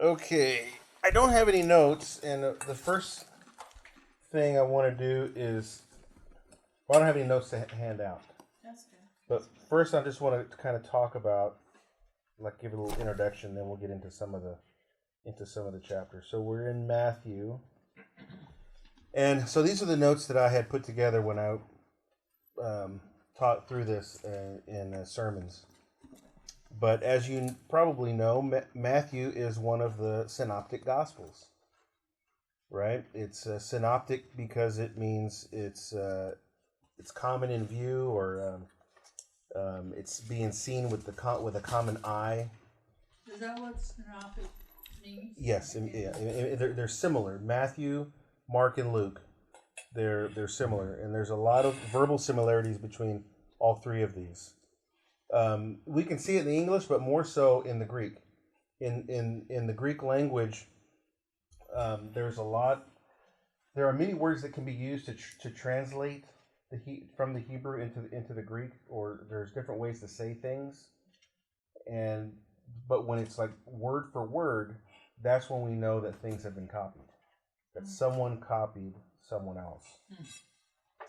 Okay, I don't have any notes, and the first thing I want to do is, well, I don't have any notes to hand out. That's good. But first, I just want to kind of talk about, like, give a little introduction, then we'll get into some of the chapters. So we're in Matthew, and so these are the notes that I had put together when I taught through this in sermons. But as you probably know, Matthew is one of the synoptic gospels, right? It's synoptic because it means it's common in view, or it's being seen with a common eye. Is that what synoptic means? Yes, they're similar. Matthew, Mark, and Luke, they're similar, and there's a lot of verbal similarities between all three of these. We can see it in the English, but more so in the Greek. In the Greek language, there's a lot. There are many words that can be used to translate from the Hebrew into the Greek, or there's different ways to say things. But when it's like word for word, that's when we know that things have been copied. That someone copied someone else.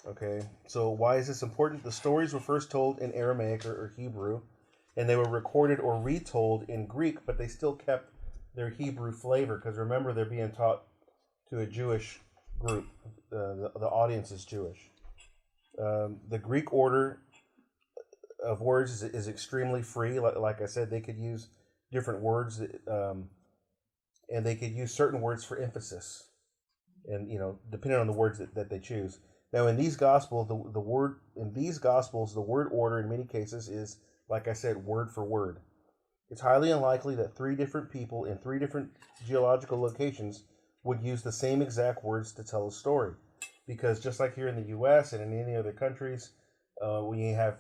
Okay, so why is this important? The stories were first told in Aramaic or Hebrew, and they were recorded or retold in Greek, but they still kept their Hebrew flavor, because remember, they're being taught to a Jewish group. The audience is Jewish. The Greek order of words is extremely free. Like I said, they could use different words, and they could use certain words for emphasis, and depending on the words that they choose. Now, in these gospels, the word order in many cases is, like I said, word for word. It's highly unlikely that three different people in three different geological locations would use the same exact words to tell a story, because just like here in the U.S. and in any other countries, we have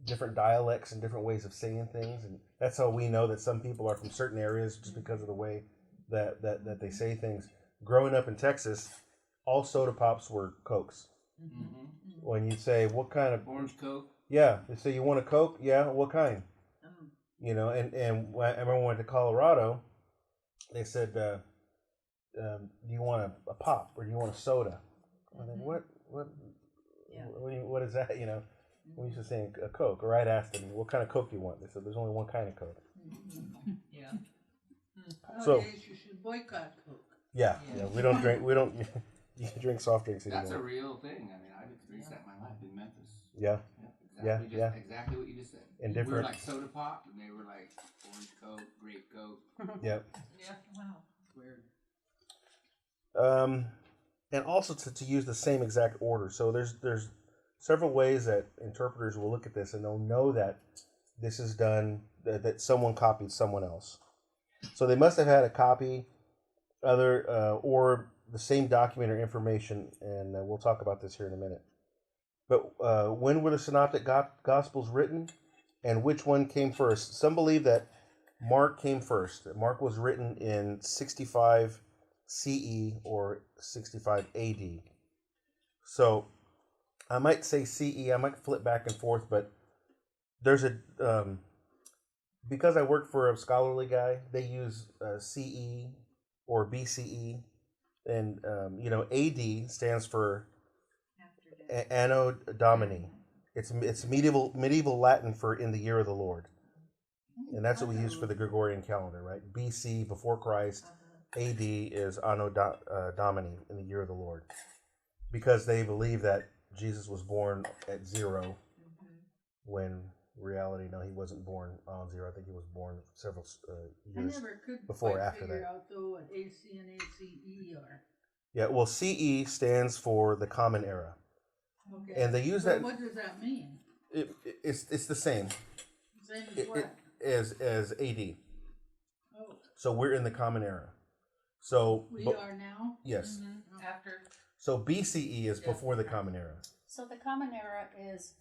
different dialects and different ways of saying things, and that's how we know that some people are from certain areas, just because of the way that they say things. Growing up in Texas, all soda pops were Cokes. Mm-hmm. When you say, what kind of... Orange Coke? Yeah. They say, you want a Coke? Yeah, what kind? And when I remember when I went to Colorado, they said, do you want a pop, or do you want a soda? I said, what is that? We used to say a Coke, or I'd ask them, what kind of Coke do you want? They said, there's only one kind of Coke. Yeah. So, Nowadays, you should boycott Coke. Yeah, we don't drink. You can drink soft drinks anymore. That's a real thing. I mean, I've experienced that in my life in Memphis. Yeah. Exactly what you just said. And we were like soda pop, and they were like orange Coke, grape Coke. Yep. Yeah. Wow. Weird. And also to use the same exact order. So there's several ways that interpreters will look at this, and they'll know that this is done, that someone copied someone else. So they must have had a copy, or the same document or information, and we'll talk about this here in a minute. But when were the Synoptic Gospels written, and which one came first? Some believe that Mark came first. That Mark was written in 65 CE or 65 AD. So I might say CE. I might flip back and forth, but there's because I work for a scholarly guy, they use CE or BCE, and AD stands for Anno Domini. It's medieval Latin for in the year of the Lord, and that's what we use for the Gregorian calendar, right? BC, before Christ. AD is Anno Domini, in the year of the Lord, because they believe that Jesus was born at 0, when reality, no, he wasn't born on 0. I think he was born several years before or after that. I never could figure out, though, what AC and ACE are. Yeah, well, CE stands for the Common Era. Okay. And they use that. What does that mean? It's the same. Same as what? As AD. Oh. So we're in the Common Era. So we are now? Yes. Mm-hmm. After. So BCE is before the Common Era. So the Common Era is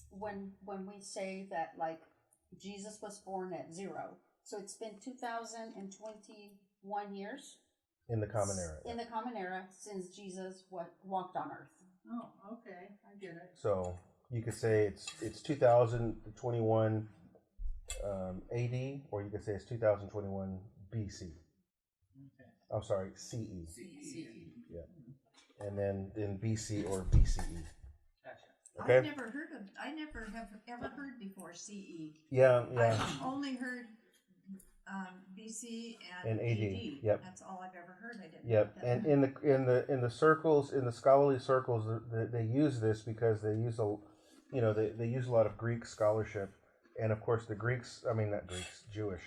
when we say that, like, Jesus was born at 0. So it's been 2021 years. In the Common Era. In the Common Era, since Jesus walked on Earth. Oh, okay. I get it. So you could say it's 2021 AD, or you could say it's 2021 BC. Okay. I'm sorry, CE. CE. And then in BC or BCE. Gotcha. Okay? I never have ever heard before CE. Yeah. I've only heard BC And and AD. AD. Yep. That's all I've ever heard. I didn't. Yep. know that. And in the circles, in the scholarly circles, they use this because they use they use a lot of Greek scholarship, and of course the Greeks, I mean not Greeks, Jewish,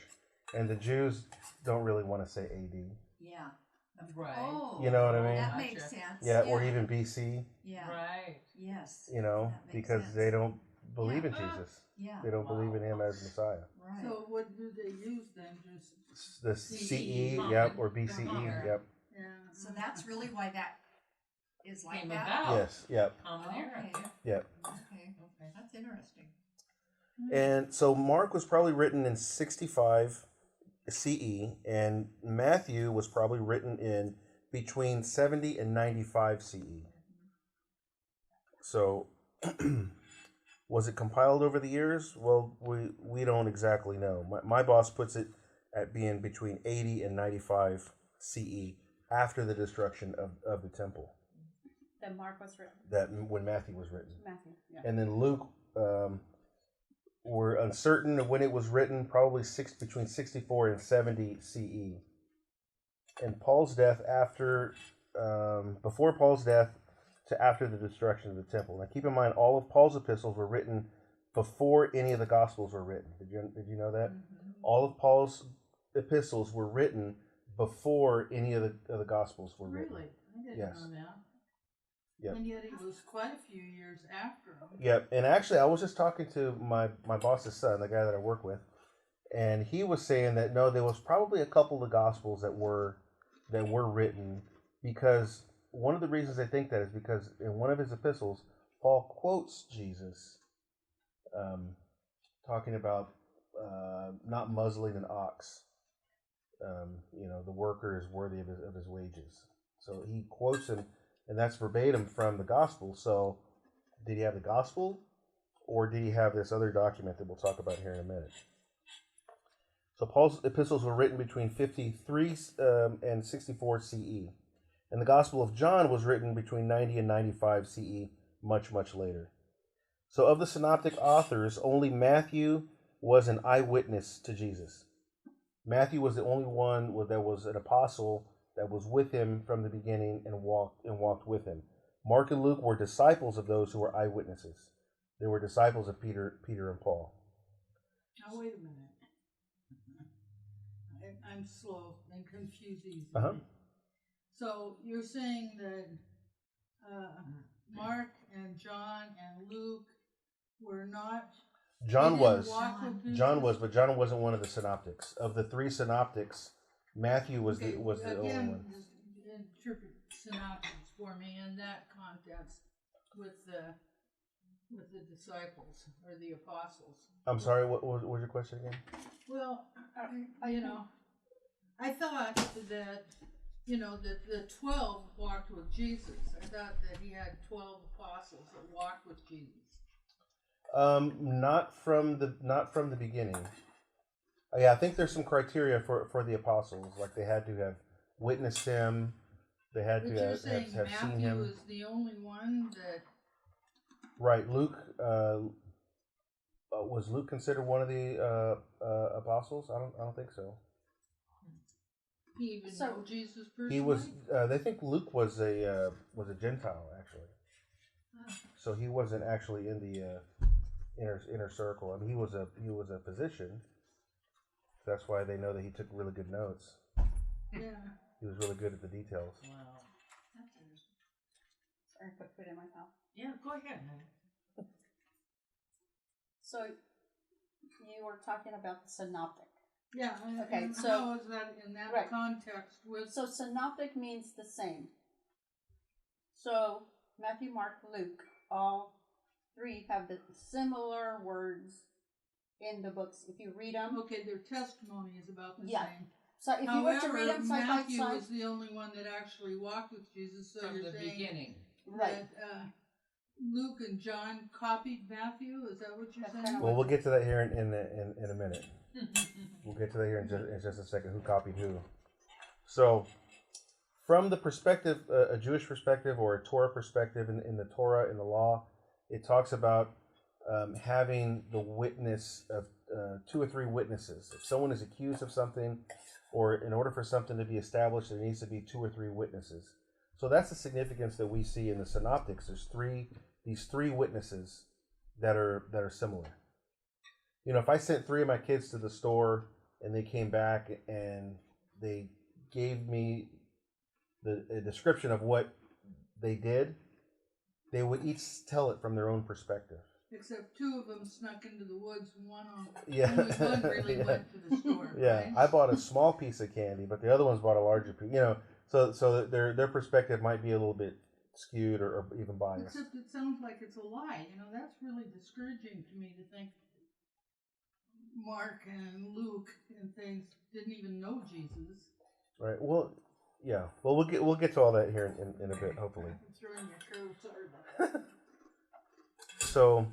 and the Jews don't really want to say AD. Yeah. Right. Oh, You know what I mean? that Gotcha. makes sense. Yeah, or even BC. Yeah. Right. Yes. You know, That makes because sense. they don't believe Yeah. in Jesus. Yeah. They don't believe in him as Messiah. Right. So what do they use then? Just The CE, yep, or BCE, yep. yeah. So that's really why that is like Came that. about. Yes, yep, Common era. Okay. yep. Okay. Okay. That's interesting. And so Mark was probably written in 65 CE, and Matthew was probably written in between 70 and 95 CE. So, was it compiled over the years? Well, we don't exactly know. My boss puts it at being between 80 and 95 CE after the destruction of the temple. That Mark was written. That when Matthew was written. Matthew. Yeah. And then Luke, we're uncertain of when it was written, probably between 64 and 70 CE. And Paul's death before Paul's death to after the destruction of the temple. Now keep in mind, all of Paul's epistles were written before any of the Gospels were written. Did you know that? Mm-hmm. All of Paul's epistles were written before any of the Gospels were written. Really? I didn't Yes. know that. Yep. And yet it was quite a few years after him. Yep. And actually, I was just talking to my boss's son, the guy that I work with, and he was saying that no, there was probably a couple of Gospels that were written, because one of the reasons I think that is because in one of his epistles, Paul quotes Jesus, talking about not muzzling an ox. The worker is worthy of his wages. So he quotes him, and that's verbatim from the gospel. So did he have the gospel, or did he have this other document that we'll talk about here in a minute? So Paul's epistles were written between 53 and 64 CE. And the Gospel of John was written between 90 and 95 CE, much, much later. So of the synoptic authors, only Matthew was an eyewitness to Jesus. Matthew was the only one that was an apostle that was with him from the beginning and walked with him. Mark and Luke were disciples of those who were eyewitnesses. They were disciples of Peter and Paul. Now wait a minute. I'm slow and confused easily. Uh-huh. So you're saying that Mark and John and Luke were not. John they was. didn't walk with Jesus? John was, but John wasn't one of the synoptics. Of the three synoptics, Matthew was Okay, the only again, one. just interpret synoptics for me in that context with the disciples or the apostles. I'm sorry, what was your question again? Well, I thought that, that the 12 walked with Jesus. I thought that he had 12 apostles that walked with Jesus. Not from the beginning. Yeah, I think there's some criteria for the apostles. Like they had to have witnessed him. They had But to you're have saying seen Matthew him. is the only one that. Right, Luke. Was Luke considered one of the apostles? I don't think so. He even know Jesus personally? He was. They think Luke was a Gentile actually, so he wasn't actually in the inner circle. I mean, he was a physician. That's why they know that he took really good notes. Yeah. He was really good at the details. Wow. Sorry, I put food in my mouth. Yeah, go ahead, honey. So you were talking about the synoptic. Yeah. Okay, and so- how is that in that Right. context with? So synoptic means the same. So Matthew, Mark, Luke, all three have the similar words in the books. If you read them, Okay, their testimony is about the Yeah. same. so if you were to read them side Matthew by was side, the only one that actually walked with Jesus. So From you're the saying beginning. right? that Luke and John copied Matthew? Is that what you're That's saying? kinda Well, we'll get to that here in a minute. We'll get to that here in just a second. Who copied who? So, from the perspective, a Jewish perspective or a Torah perspective, in the Torah, in the law, it talks about having the witness of 2 or 3 witnesses. If someone is accused of something, or in order for something to be established, there needs to be 2 or 3 witnesses. So that's the significance that we see in the Synoptics. There's these three witnesses that are similar. You know, if I sent 3 of my kids to the store and they came back and they gave me a description of what they did, they would each tell it from their own perspective. Except 2 of them snuck into the woods, and Yeah. only one really Yeah. went to the store. Yeah, Right? I bought a small piece of candy, but the other ones bought a larger piece. You know, so their perspective might be a little bit skewed or even biased. Except it sounds like it's a lie. You know, that's really discouraging to me to think Mark and Luke and things didn't even know Jesus. Right. Well, yeah. Well, we'll get to all that here in a bit, hopefully. I'm throwing your curve. Sorry about that. So,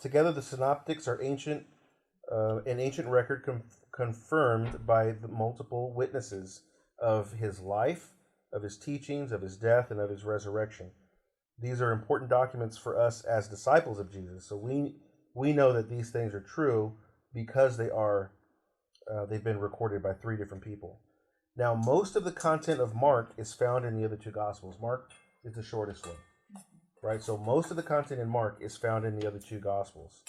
together the Synoptics are an ancient record confirmed by the multiple witnesses of his life, of his teachings, of his death, and of his resurrection. These are important documents for us as disciples of Jesus. So we know that these things are true because they've been recorded by 3 different people. Now, most of the content of Mark is found in the other 2 Gospels. Mark is the shortest one. Right, so most of the content in Mark is found in the other 2 Gospels.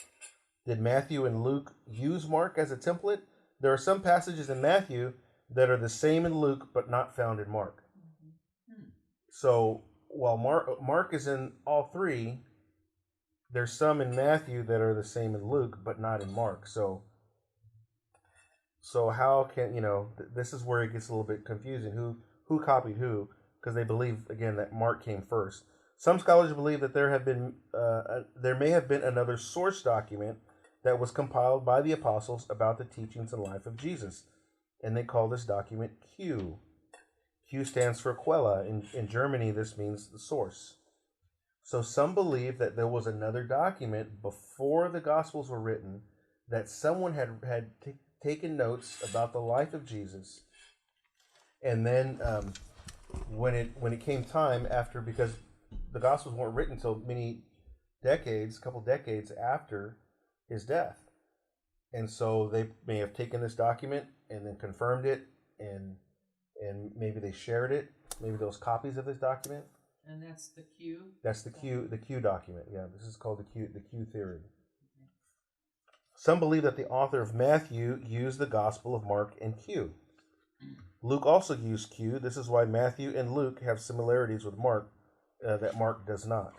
Did Matthew and Luke use Mark as a template? There are some passages in Matthew that are the same in Luke, but not found in Mark. So while Mark is in all 3, there's some in Matthew that are the same in Luke, but not in Mark. So how can, this is where it gets a little bit confusing. Who copied who? Because they believe, again, that Mark came first. Some scholars believe that there may have been another source document that was compiled by the apostles about the teachings and life of Jesus, and they call this document Q. Q stands for Quella. In Germany, this means the source. So some believe that there was another document before the Gospels were written, that someone had taken notes about the life of Jesus, and then when it came time after, because the Gospels weren't written until a couple decades after his death. And so they may have taken this document and then confirmed it, and maybe they shared it. Maybe those copies of this document. And that's the Q? That's the Q document. Yeah, this is called the Q theory. Some believe that the author of Matthew used the Gospel of Mark and Q. Luke also used Q. This is why Matthew and Luke have similarities with Mark that Mark does not.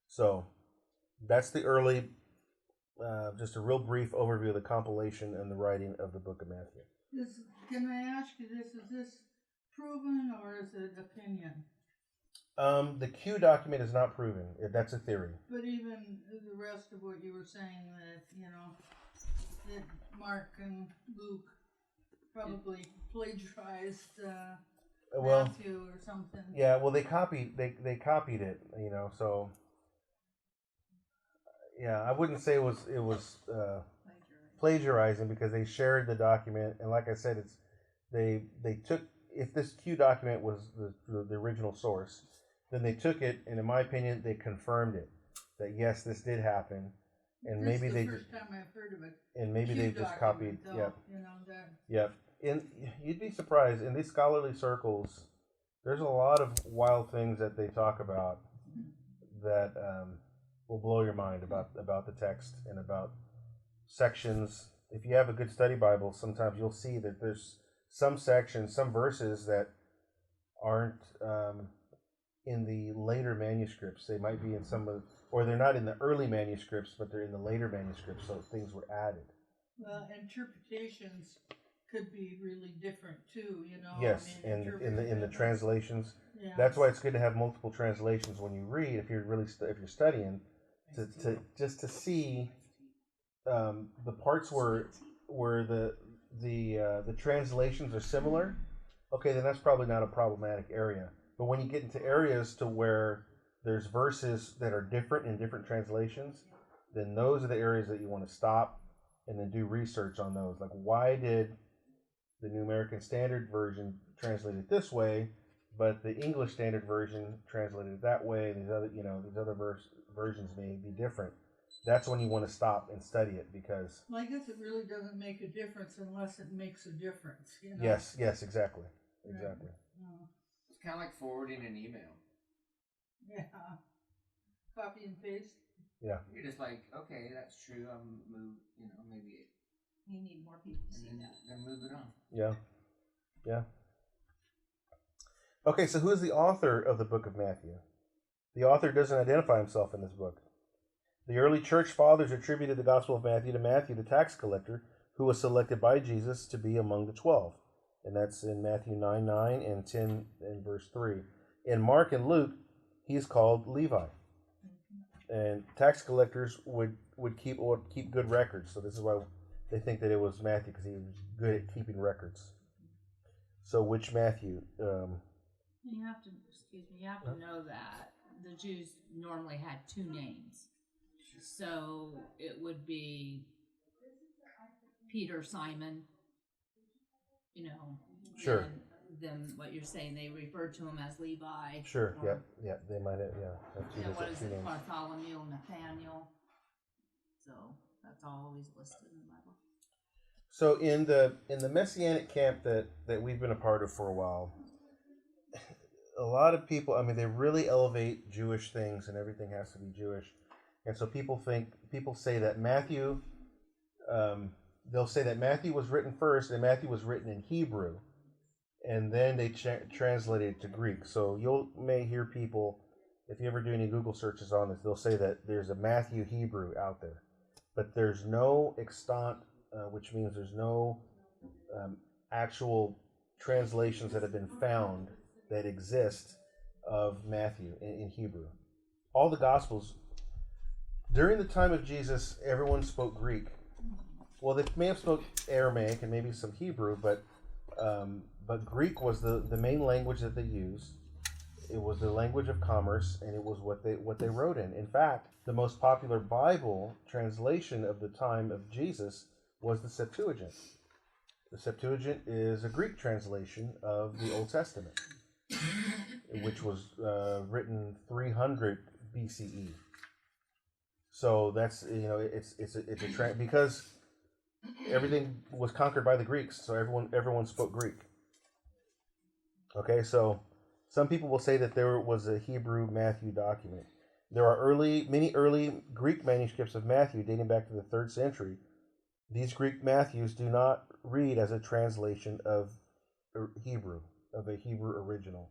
So that's the early, just a real brief overview of the compilation and the writing of the book of Matthew. Can I ask you this? Is this proven or is it opinion? The Q document is not proven. That's a theory. But even the rest of what you were saying, that Mark and Luke probably plagiarized Matthew or something. Yeah, well, they copied it, so yeah, I wouldn't say it was plagiarizing, because they shared the document, and like I said, they took, if this Q document was the original source, then they took it, and in my opinion, they confirmed it, that yes, this did happen, and This maybe is they the first time I've heard of it. and maybe Q they just copied. document, Yep. that. Yep. And you'd be surprised, in these scholarly circles, there's a lot of wild things that they talk about that will blow your mind about the text and about sections. If you have a good study Bible, sometimes you'll see that there's some sections, some verses that aren't in the later manuscripts. They might be in or they're not in the early manuscripts, but they're in the later manuscripts, so things were added. Well, interpretations could be really different too, Yes, and in the translations. Yeah. That's why it's good to have multiple translations when you read. If you're really if you're studying, to just to see the parts where the translations are similar. Okay, then that's probably not a problematic area. But when you get into areas to where there's verses that are different in different translations, then those are the areas that you want to stop and then do research on those. Like, why did the New American Standard Version translate it this way, but the English Standard Version translated it that way, and these other versions may be different. That's when you want to stop and study it, because Well, I guess it really doesn't make a difference unless it makes a difference. yes, exactly. Yeah. It's kind of like forwarding an email. Yeah. Copy and paste. Yeah. You're just like, okay, that's true. I'm maybe We need more people to see and that. then move it on. Yeah. Okay, so who is the author of the book of Matthew? The author doesn't identify himself in this book. The early church fathers attributed the Gospel of Matthew to Matthew, the tax collector, who was selected by Jesus to be among the 12. And that's in Matthew 9:9 and 10 and verse 3. In Mark and Luke, he is called Levi. And tax collectors would keep good records. So this is why they think that it was Matthew, because he was good at keeping records. So which Matthew? You have to know that the Jews normally had two names. So it would be Peter, Simon, Sure. And then what you're saying, they referred to him as Levi. Sure. Or, Yeah. They might have. Yeah. And what is two it? names. Bartholomew, Nathaniel. So that's always listed in the Bible. So in the Messianic camp that we've been a part of for a while, a lot of people, I mean, they really elevate Jewish things, and everything has to be Jewish. And so people say that Matthew, they'll say that Matthew was written first, and Matthew was written in Hebrew, and then they translated it to Greek. So you may hear people, if you ever do any Google searches on this, they'll say that there's a Matthew Hebrew out there, but there's no extant, which means there's no actual translations that have been found that exist of Matthew in Hebrew. All the Gospels, during the time of Jesus, everyone spoke Greek. Well, they may have spoke Aramaic and maybe some Hebrew, but Greek was the main language that they used. It was the language of commerce, and it was what they wrote in. In fact, the most popular Bible translation of the time of Jesus was the Septuagint. The Septuagint is a Greek translation of the Old Testament, which was written 300 BCE. So that's it's a because everything was conquered by the Greeks, so everyone spoke Greek. Okay, so some people will say that there was a Hebrew Matthew document. There are many early Greek manuscripts of Matthew dating back to the 3rd century. These Greek Matthews do not read as a translation of Hebrew, of a Hebrew original.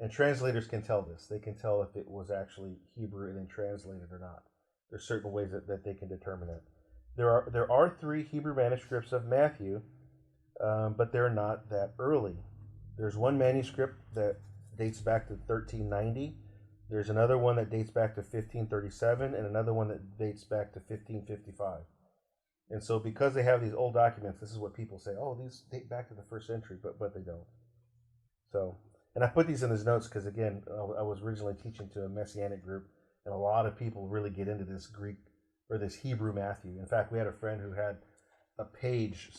And translators can tell this. They can tell if it was actually Hebrew and then translated or not. There's certain ways that they can determine it. There are 3 Hebrew manuscripts of Matthew, but they're not that early. There's one manuscript that dates back to 1390. There's another one that dates back to 1537, and another one that dates back to 1555. And so because they have these old documents, this is what people say, oh, these date back to the 1st century, but they don't. So, and I put these in his notes because, again, I was originally teaching to a Messianic group, and a lot of people really get into this Greek or this Hebrew Matthew. In fact, we had a friend who had a page.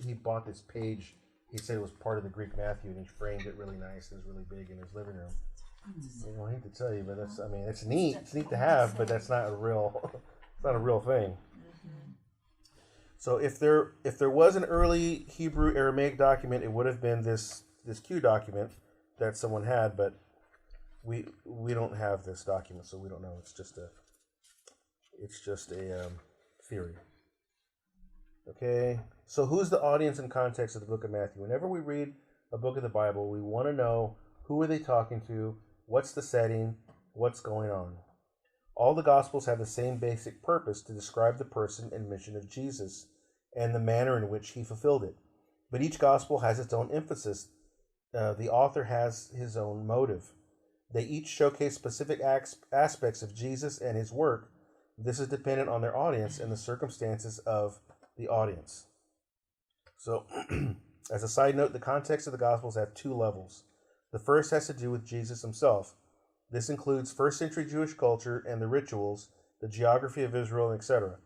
He bought this page. He said it was part of the Greek Matthew, and he framed it really nice. It was really big in his living room. I hate to tell you, but it's neat. It's neat to have, but that's not a real. It's not a real thing. So if there was an early Hebrew Aramaic document, it would have been this Q document that someone had, but we don't have this document, so we don't know. It's just a theory. Okay, so who's the audience and context of the book of Matthew? Whenever we read a book of the Bible, we want to know who are they talking to, what's the setting, what's going on. All the Gospels have the same basic purpose to describe the person and mission of Jesus and the manner in which he fulfilled it. But each Gospel has its own emphasis. The author has his own motive. They each showcase specific aspects of Jesus and his work. This is dependent on their audience and the circumstances of the audience. So, as a side note, the context of the Gospels have 2 levels. The first has to do with Jesus himself. This includes first century Jewish culture and the rituals, the geography of Israel, etc.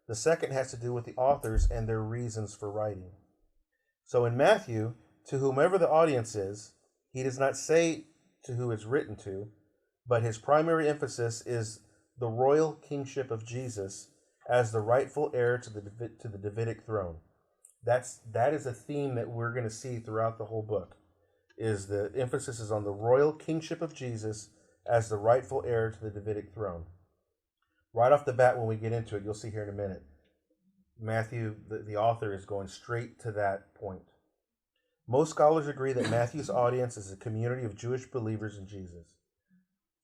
The second has to do with the authors and their reasons for writing. So in Matthew, to whomever the audience is, he does not say to who it's written to, but his primary emphasis is the royal kingship of Jesus as the rightful heir to the Davidic throne. That is a theme that we're going to see throughout the whole book. Is the emphasis is on the royal kingship of Jesus as the rightful heir to the Davidic throne. Right off the bat, when we get into it, you'll see here in a minute, Matthew, the author, is going straight to that point. Most scholars agree that Matthew's audience is a community of Jewish believers in Jesus.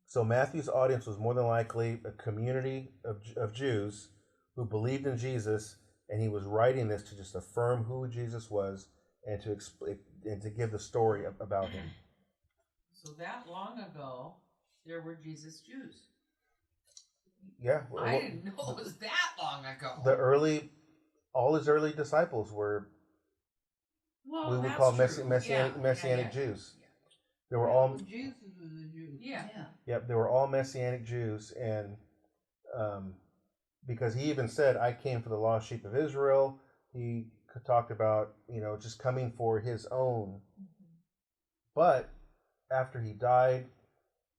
So Matthew's audience was more than likely a community of Jews who believed in Jesus, and he was writing this to just affirm who Jesus was and to give the story about him. So that long ago, there were Jesus Jews. Yeah. I didn't know it was that long ago. All his early disciples were, well, we would that's call true. Messianic Jews. Yeah. They were all Jesus was a Jew. Yeah. Yep, they were all Messianic Jews, and because he even said, "I came for the lost sheep of Israel." He talked about just coming for his own. But after he died,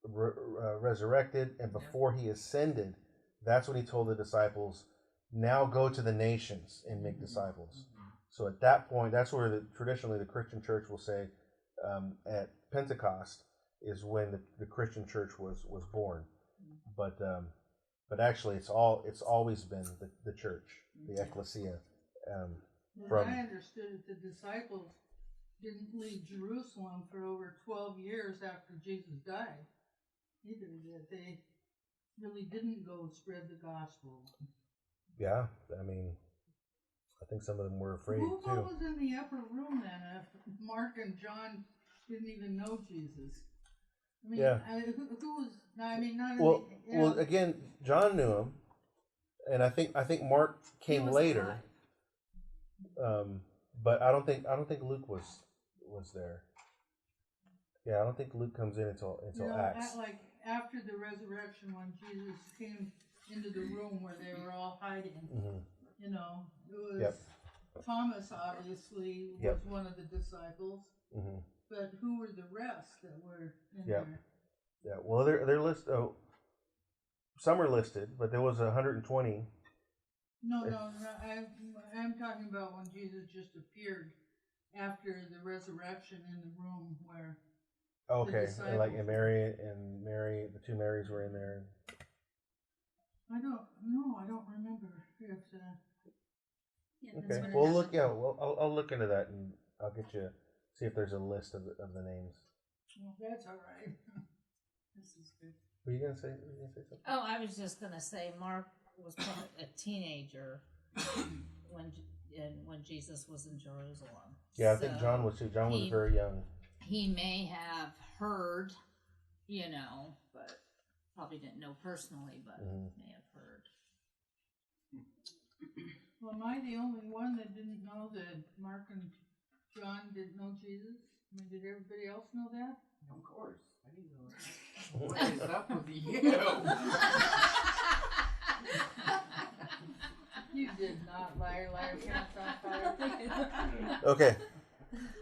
resurrected, and before he ascended, that's when he told the disciples, "Now go to the nations and make disciples." So at that point, that's where traditionally the Christian church will say, at Pentecost is when the Christian church was born. But actually, it's always been the church, the ecclesia. I understood it, the disciples didn't leave Jerusalem for over 12 years after Jesus died. Either that they really didn't go spread the gospel. Yeah, I mean, I think some of them were afraid too. What was in the upper room then if Mark and John didn't even know Jesus? I mean, Yeah. Who was? I mean, not Well, again, John knew him, and I think Mark came later. But I don't think Luke was there. Yeah, I don't think Luke comes in until Acts. Like after the resurrection, when Jesus came into the room where they were all hiding, it was Thomas obviously was one of the disciples, but who were the rest that were in there? Yeah, well, they're listed. Oh, some are listed, but there was 120. No, I'm talking about when Jesus just appeared after the resurrection in the room where. Okay, and Mary, the two Marys were in there. I don't remember if. Okay, well look. Yeah, well I'll look into that and I'll get you see if there's a list of the names. Well, that's all right. This is good. Were you gonna say something? Oh, I was just gonna say Mark was probably a teenager when Jesus was in Jerusalem. Yeah, I think John was too. John was very young. He may have heard, but probably didn't know personally, but may have heard. Well, am I the only one that didn't know that Mark and John didn't know Jesus? I mean, did everybody else know that? Of course. I didn't know that. What is up with you? You did not, liar, pants on fire. Okay.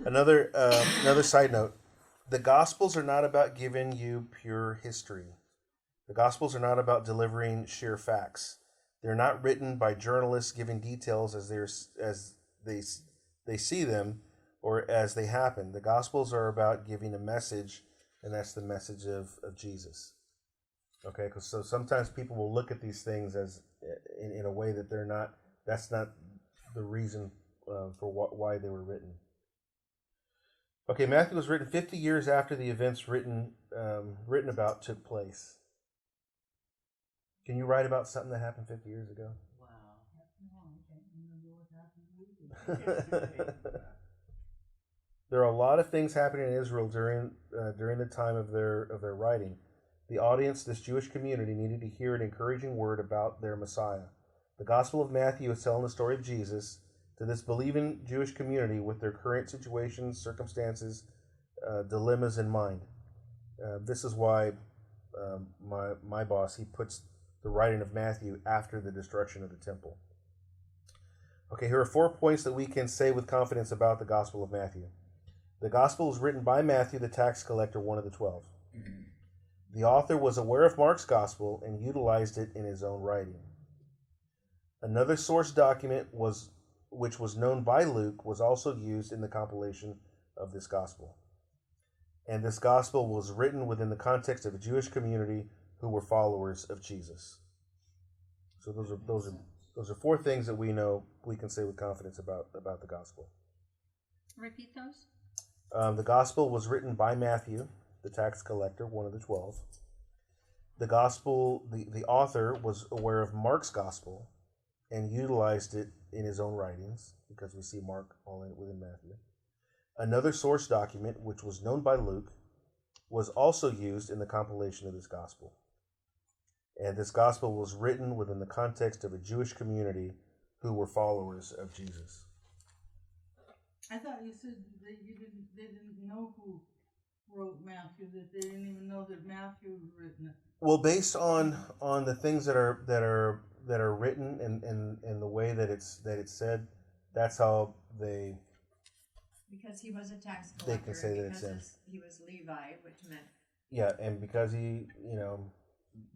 Another side note. The Gospels are not about giving you pure history. The Gospels are not about delivering sheer facts. They're not written by journalists giving details as they see them or as they happen. The Gospels are about giving a message, and that's the message of Jesus. Okay, because so sometimes people will look at these things as in a way that that's not the reason for why they were written. Okay, Matthew was written 50 years after the events written about took place. Can you write about something that happened 50 years ago? Wow. No, I can't remember what happened. There are a lot of things happening in Israel during the time of their writing. The audience, this Jewish community, needed to hear an encouraging word about their Messiah. The Gospel of Matthew is telling the story of Jesus to this believing Jewish community with their current situations, circumstances, dilemmas in mind. This is why my boss, he puts the writing of Matthew after the destruction of the temple. Okay, here are 4 points that we can say with confidence about the Gospel of Matthew. The Gospel was written by Matthew, the tax collector, one of the 12. The author was aware of Mark's Gospel and utilized it in his own writing. Another source document which was known by Luke was also used in the compilation of this Gospel. And this Gospel was written within the context of a Jewish community who were followers of Jesus. So those are 4 things that we know we can say with confidence about the Gospel. Repeat those. The Gospel was written by Matthew, the tax collector, one of the 12. The Gospel, the author was aware of Mark's Gospel and utilized it in his own writings, because we see Mark all within Matthew. Another source document, which was known by Luke, was also used in the compilation of this Gospel. And this Gospel was written within the context of a Jewish community who were followers of Jesus. I thought you said that they didn't know who wrote Matthew, that they didn't even know that Matthew had written it. Well, based on the things that are written and the way that it's said, that's how they. Because he was a tax They collector. can say that it's because he was Levi, which meant Yeah, and because he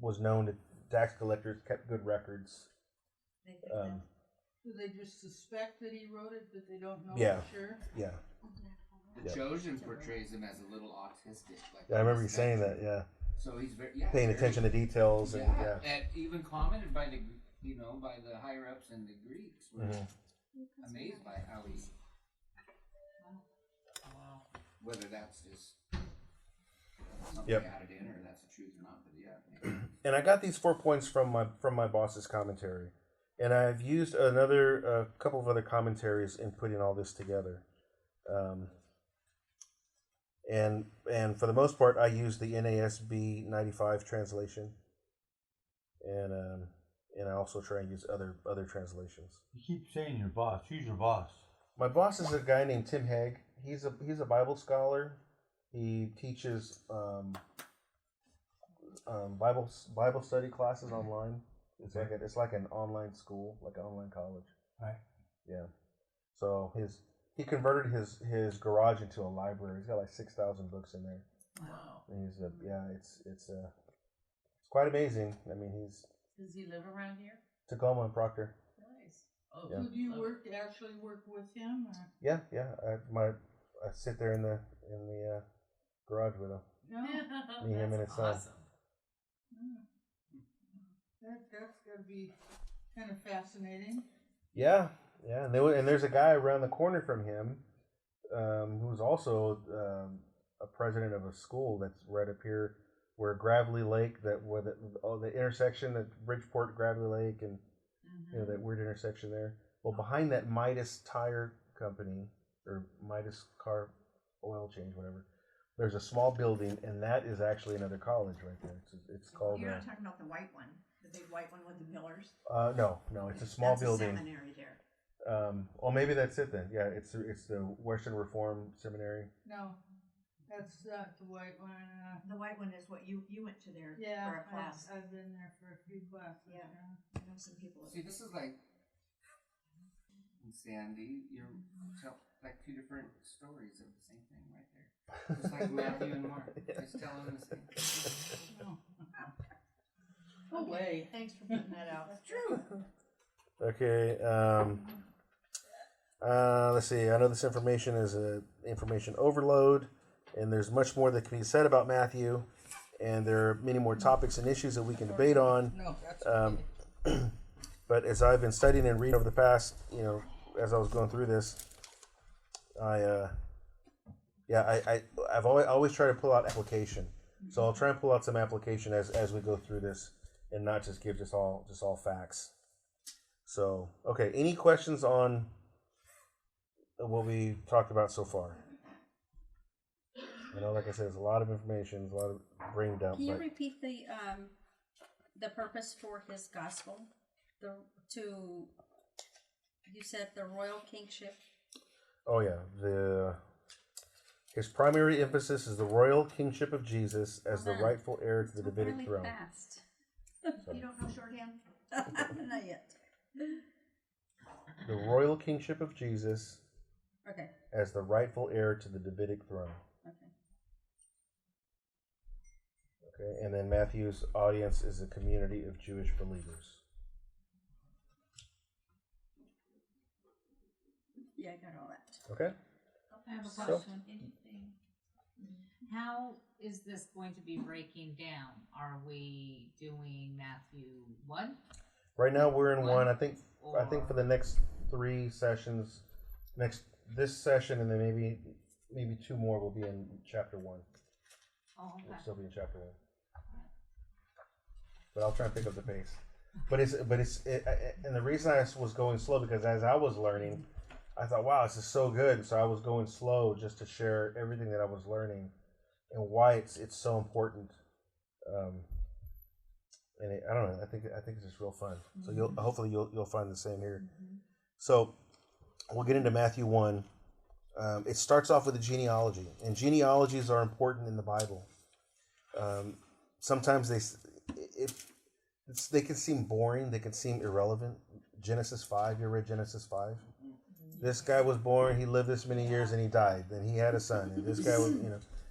was known to tax collectors, kept good records. they think that. Do they just suspect that he wrote it, but they don't know Yeah. for sure? Yeah, The Yep. Chosen portrays him as a little autistic. Like I remember you saying that. Yeah, So he's paying attention to details and And even commented by the by the higher ups and the Greeks were amazed by how he. Wow. Whether that's just something Yep. added in or that's the truth or not, but yeah. And I got these 4 points from my boss's commentary, and I've used a couple of other commentaries in putting all this together. And for the most part, I use the NASB 95 translation, and I also try and use other translations. You keep saying your boss. Who's your boss? My boss is a guy named Tim Haig. He's a Bible scholar. He teaches Bible study classes online. It's like an online school, like an online college. Right. Yeah. So he converted his garage into a library. He's got like 6,000 books in there. Wow. And it's quite amazing. I mean, he's Does he live around here? Tacoma and Proctor. Nice. Oh, Yeah. So do you actually work with him? Or? Yeah. I sit there in the garage with him. No. Me, him, and his son. Awesome. That's got to be kind of fascinating. Yeah, and there's a guy around the corner from him, who's also a president of a school that's right up here, where Gravelly Lake, where the intersection at Bridgeport, Gravelly Lake, and that weird intersection there. Well, behind that Midas Tire Company or Midas Car Oil Change, whatever. There's a small building, and that is actually another college right there. It's called. You're not talking about the white one, the big white one with the pillars. No, it's a small That's building. A seminary there. Well, maybe that's it then. Yeah, it's the Western Reformed Seminary. No, that's not the white one. The white one is what you went to there Yeah, for a class. I've been there for a few classes. Yeah. I know some people. See, this is like Sandy. You're like 2 different stories of the same thing right there. Just like Matthew and Mark, just telling the same thing. No. No way. Thanks for putting that out. That's true. Okay. Let's see. I know this information is a information overload, and there's much more that can be said about Matthew, and there are many more topics and issues that we can debate on. No, that's okay. But as I've been studying and reading over the past, as I was going through this, I've always tried to pull out application. So I'll try and pull out some application as we go through this, and not just give just all facts. So, okay, any questions on what we talked about so far? I know, like I said, there's a lot of information, there's a lot of brain dump. Can you repeat the purpose for his gospel? You said the royal kingship. Oh yeah, His primary emphasis is the royal kingship of Jesus as the Amen. rightful heir to the So Davidic really throne. fast. You don't know shorthand? Not yet. The royal kingship of Jesus Okay. as the rightful heir to the Davidic throne. Okay. Okay, and then Matthew's audience is a community of Jewish believers. Yeah, I got all that. Okay? I have a So- question. How is this going to be breaking down? Are we doing Matthew 1? Right now we're in one. I think Or- for the next 3 sessions, this session and then maybe 2 more will be in chapter 1. Oh, We'll okay. still be in chapter 1. But I'll try and pick up the pace. And the reason I was going slow because as I was learning, I thought, wow, this is so good. So I was going slow just to share everything that I was learning and why it's so important. I don't know. I think it's just real fun. So hopefully you'll find the same here. So we'll get into Matthew 1. It starts off with a genealogy, and genealogies are important in the Bible. Sometimes they can seem boring. They can seem irrelevant. Genesis 5. You read Genesis 5? This guy was born. He lived this many years, and he died. Then he had a son. And this guy was,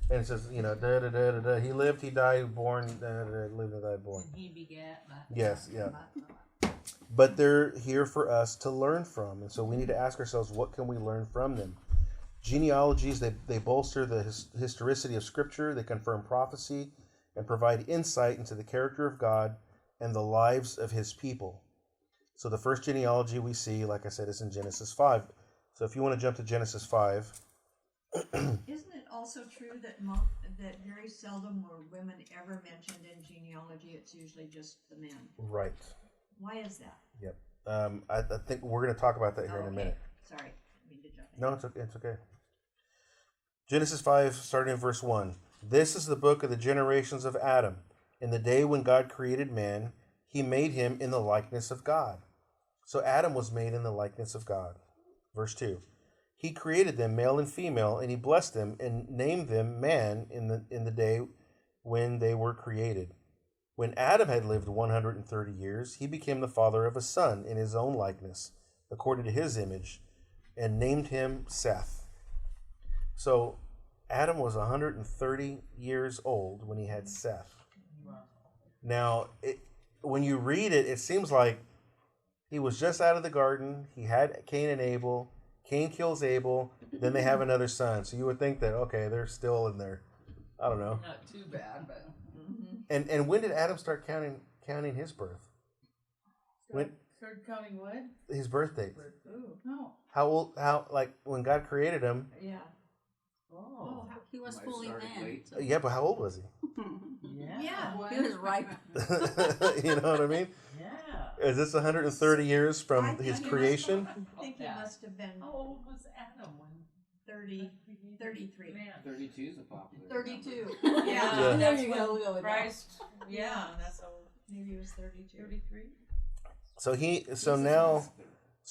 and it says, da da da da da. He lived. He died. Born. Da, da, da, lived and died. Born. And he begat. Yes. Yeah. But they're here for us to learn from, and so we need to ask ourselves, what can we learn from them? Genealogies, they bolster the historicity of Scripture, they confirm prophecy, and provide insight into the character of God and the lives of His people. So the first genealogy we see, like I said, is in Genesis 5. So if you want to jump to Genesis 5. Isn't it also true that that very seldom were women ever mentioned in genealogy? It's usually just the men. Right. Why is that? Yep. I think we're going to talk about that here in a minute. Sorry, I mean to jump in. No, it's okay. Genesis 5, starting in verse 1. This is the book of the generations of Adam. In the day when God created man, He made him in the likeness of God. So Adam was made in the likeness of God. Verse 2. He created them, male and female, and He blessed them and named them man in the day when they were created. When Adam had lived 130 years, he became the father of a son in his own likeness, according to his image, and named him Seth. So Adam was 130 years old when he had Seth. Now, when you read it, it seems like he was just out of the garden. He had Cain and Abel. Cain kills Abel. Then they have another son. So you would think that, okay, they're still in there. I don't know. Not too bad, but And when did Adam start counting his birth? When Started counting what? his birth date? Ooh, no. Like when God created him? Yeah. Oh. He was Might fully started man. late. So. Yeah, but how old was he? Yeah. He was ripe. You know what I mean? Yeah. Is this 130 years I from think his he must- creation? I think he must have been How old was Adam when 33. Man. 32 is a popular 32. Yeah, Yeah. that's There you when go, we'll go with that. Christ. Yeah, that's old. Maybe he was 32. 33. So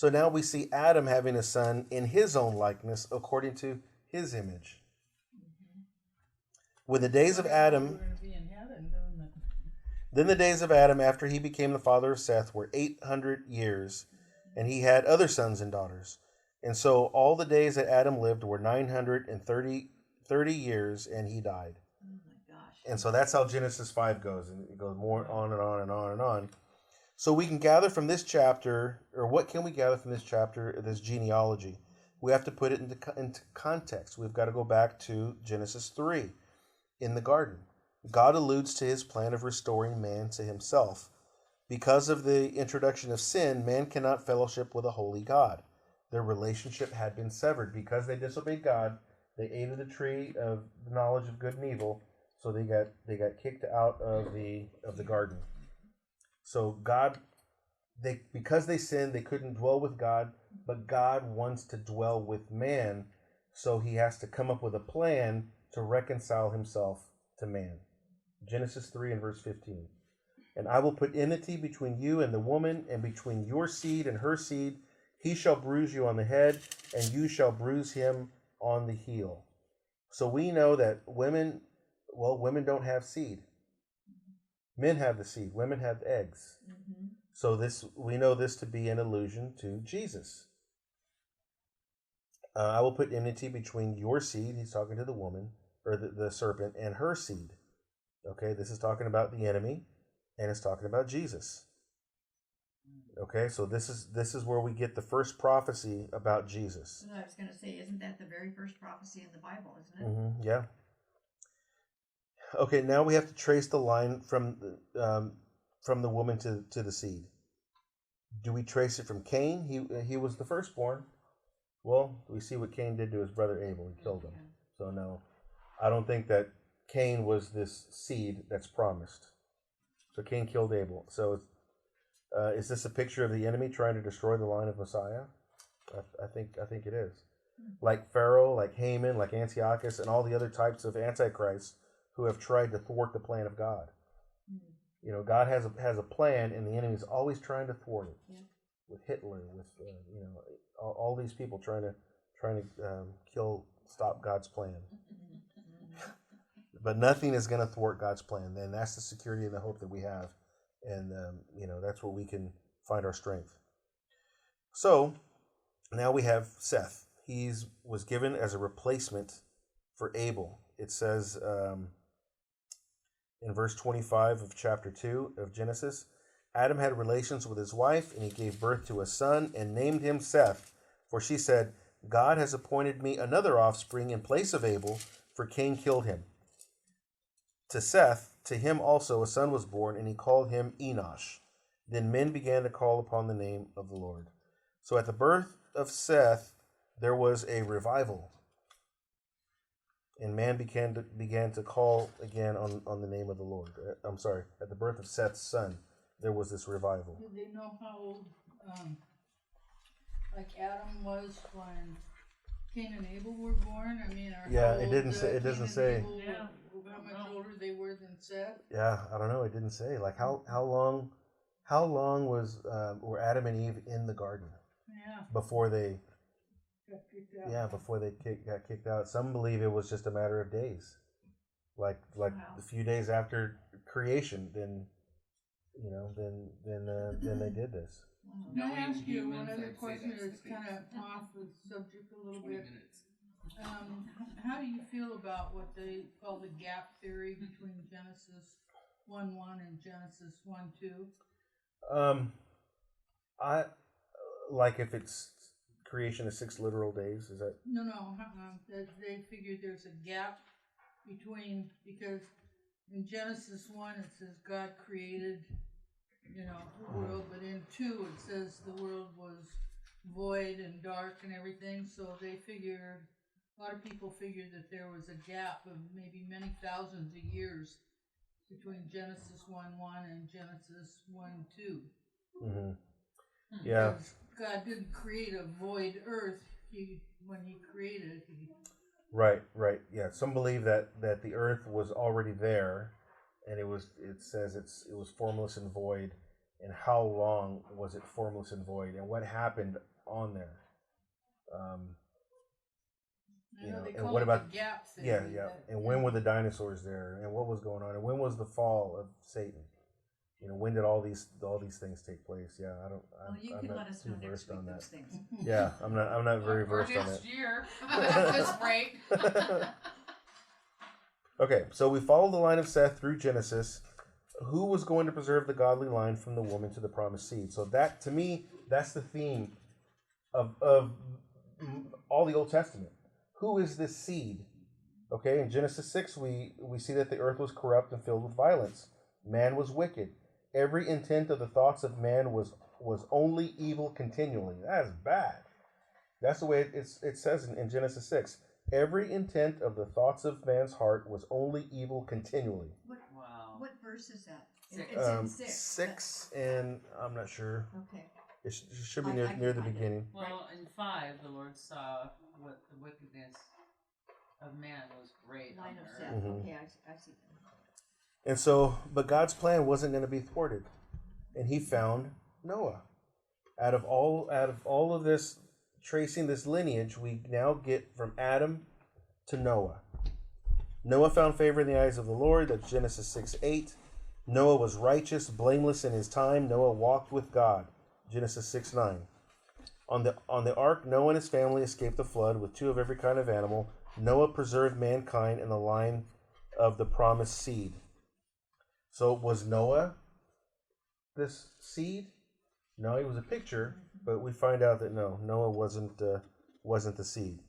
now we see Adam having a son in his own likeness, according to his image. When the days of Adam, We're going to be in heaven doing it. then the days of Adam after he became the father of Seth were 800 years, and he had other sons and daughters. And so all the days that Adam lived were 930 years, and he died. Oh my gosh. And so that's how Genesis 5 goes, and it goes more on and on and on and on. So we can gather from this chapter, or what can we gather from this chapter, this genealogy? We have to put it into context. We've got to go back to Genesis 3 in the garden. God alludes to His plan of restoring man to Himself. Because of the introduction of sin, man cannot fellowship with a holy God. Their relationship had been severed. Because they disobeyed God, they ate of the tree of the knowledge of good and evil, so they got kicked out of the garden. So because they sinned, they couldn't dwell with God, but God wants to dwell with man, so He has to come up with a plan to reconcile Himself to man. Genesis 3 and verse 15. And I will put enmity between you and the woman, and between your seed and her seed. He shall bruise you on the head, and you shall bruise him on the heel. So we know that women don't have seed. Men have the seed. Women have eggs. Mm-hmm. So we know this to be an allusion to Jesus. I will put enmity between your seed, he's talking to the woman, or the serpent, and her seed. Okay, this is talking about the enemy, and it's talking about Jesus. Okay, so this is where we get the first prophecy about Jesus. I was going to say, isn't that the very first prophecy in the Bible, isn't it? Mm-hmm, yeah. Okay, now we have to trace the line from the woman to the seed. Do we trace it from Cain? He was the firstborn. Well, we see what Cain did to his brother Abel. He killed him. So no, I don't think that Cain was this seed that's promised. So Cain killed Abel. So is this a picture of the enemy trying to destroy the line of Messiah? I think it is. Like Pharaoh, like Haman, like Antiochus, and all the other types of antichrists who have tried to thwart the plan of God. You know, God has a plan, and the enemy is always trying to thwart it. Yeah. With Hitler, with all these people trying to stop God's plan. But nothing is going to thwart God's plan. Then that's the security and the hope that we have, and that's where we can find our strength. So now we have Seth. He was given as a replacement for Abel. It says in verse 25 of chapter 2 of Genesis, Adam had relations with his wife, and he gave birth to a son and named him Seth. For she said, God has appointed me another offspring in place of Abel, for Cain killed him. To Seth, to him also a son was born, and he called him Enosh. Then men began to call upon the name of the Lord. So at the birth of Seth, there was a revival. And man began to call again on the name of the Lord. I'm sorry, at the birth of Seth's son, there was this revival. Did they know how old, like Adam was when Cain and Abel were born? I mean, or Yeah, how it old, didn't say. It Cain doesn't and say. Abel were, how much older they were than Seth? Yeah, I don't know. It didn't say. Like how long were Adam and Eve in the garden? Yeah. Before they Got kicked out. got kicked out. Some believe it was just a matter of days, like a few days after creation. Then they did this. Can I ask you humans, one other I'd say question that's that's the kind case. of off the subject a little 20 bit? minutes. How do you feel about what they call the gap theory between Genesis 1:1 and Genesis 1:2? I like if it's creation of 6 literal days. Is that? No. They figured there's a gap between, because in Genesis 1 it says God created, the world, but in 2 it says the world was void and dark and everything. So a lot of people figured that there was a gap of maybe many thousands of years between Genesis 1:1 and Genesis 1:2. Mm-hmm. Yeah. Because God didn't create a void earth. When he created, Right. Yeah. Some believe that the earth was already there, and it says it was formless and void. And how long was it formless and void? And what happened on there? they and call what it about the gap theory. yeah? And when were the dinosaurs there? And what was going on? And when was the fall of Satan? When did all these things take place? Yeah, You I'm can not let us too know next versed week on that. those things. Yeah, I'm not very versed on next that. year at this rate. Okay, so we follow the line of Seth through Genesis. Who was going to preserve the godly line from the woman to the promised seed? So that, to me, that's the theme of all the Old Testament. Who is this seed? Okay, in Genesis 6, we see that the earth was corrupt and filled with violence. Man was wicked. Every intent of the thoughts of man was only evil continually. That is bad. That's the way it says in Genesis 6. Every intent of the thoughts of man's heart was only evil continually. Wow. What verse is that? Six. It's in 6. 6, and I'm not sure. Okay. It should be I near can the find it. beginning. Well, in 5, the Lord saw what the wickedness of man was great Line on of earth. Seth. Mhm. Okay, I see that. And so, but God's plan wasn't going to be thwarted, and He found Noah. Out of all of this, tracing this lineage, we now get from Adam to Noah. Noah found favor in the eyes of the Lord. That's Genesis 6:8. Noah was righteous, blameless in his time. Noah walked with God. Genesis 6:9. On the ark, Noah and his family escaped the flood with 2 of every kind of animal. Noah preserved mankind in the line of the promised seed. So was Noah this seed? No, he was a picture, but we find out that no, Noah wasn't the seed.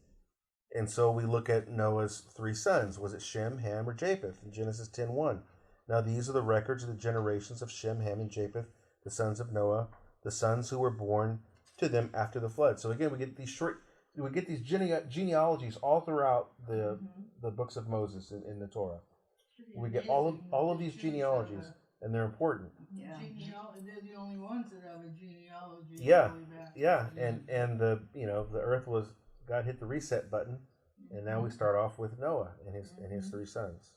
And so we look at Noah's 3 sons. Was it Shem, Ham, or Japheth? In Genesis 10:1. Now these are the records of the generations of Shem, Ham, and Japheth, the sons of Noah, the sons who were born to them after the flood. So again, we get these genealogies all throughout the books of Moses in the Torah. We get all of these genealogies, and they're important. Yeah. They're the only ones that have a genealogy. Yeah, all the way back. yeah, and the earth was, God hit the reset button, and now we start off with Noah and his 3 sons.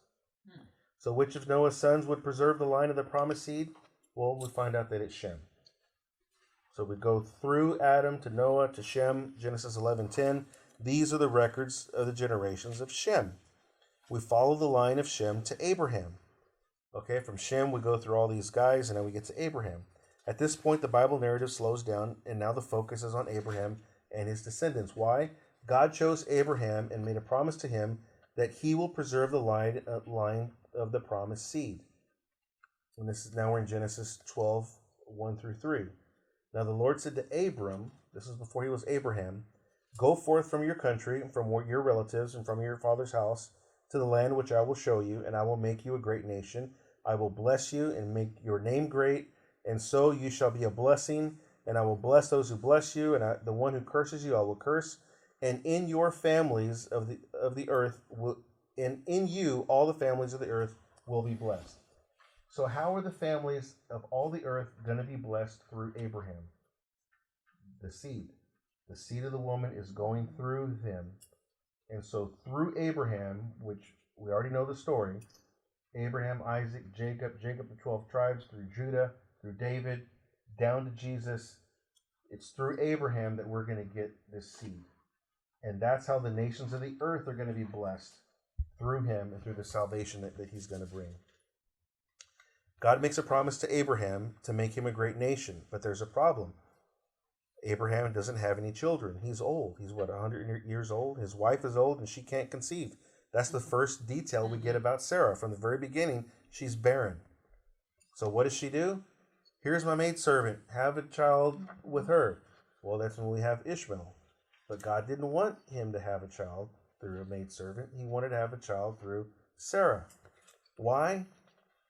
So which of Noah's sons would preserve the line of the promised seed? Well, we find out that it's Shem. So we go through Adam to Noah to Shem, Genesis 11:10. These are the records of the generations of Shem. We follow the line of Shem to Abraham. Okay, from Shem we go through all these guys, and now we get to Abraham. At this point, the Bible narrative slows down, and now the focus is on Abraham and his descendants. Why? God chose Abraham and made a promise to him that he will preserve the line of the promised seed. And this is now we're in Genesis 12:1-3. Now the Lord said to Abram, this is before he was Abraham, go forth from your country, from your relatives, and from your father's house, to the land which I will show you, and I will make you a great nation. I will bless you and make your name great, and so you shall be a blessing, and I will bless those who bless you, and the one who curses you I will curse, and in your families of the earth and in you all the families of the earth will be blessed. So how are the families of all the earth going to be blessed through Abraham? The seed. The seed of the woman is going through him. And so through Abraham, which we already know the story, Abraham, Isaac, Jacob, the 12 tribes, through Judah, through David, down to Jesus. It's through Abraham that we're going to get this seed. And that's how the nations of the earth are going to be blessed, through him and through the salvation that he's going to bring. God makes a promise to Abraham to make him a great nation, but there's a problem. Abraham doesn't have any children. He's old. He's 100 years old. His wife is old and she can't conceive. That's the first detail we get about Sarah. From the very beginning, she's barren. So what does she do? Here's my maidservant. Have a child with her. Well, that's when we have Ishmael. But God didn't want him to have a child through a maidservant. He wanted to have a child through Sarah. Why?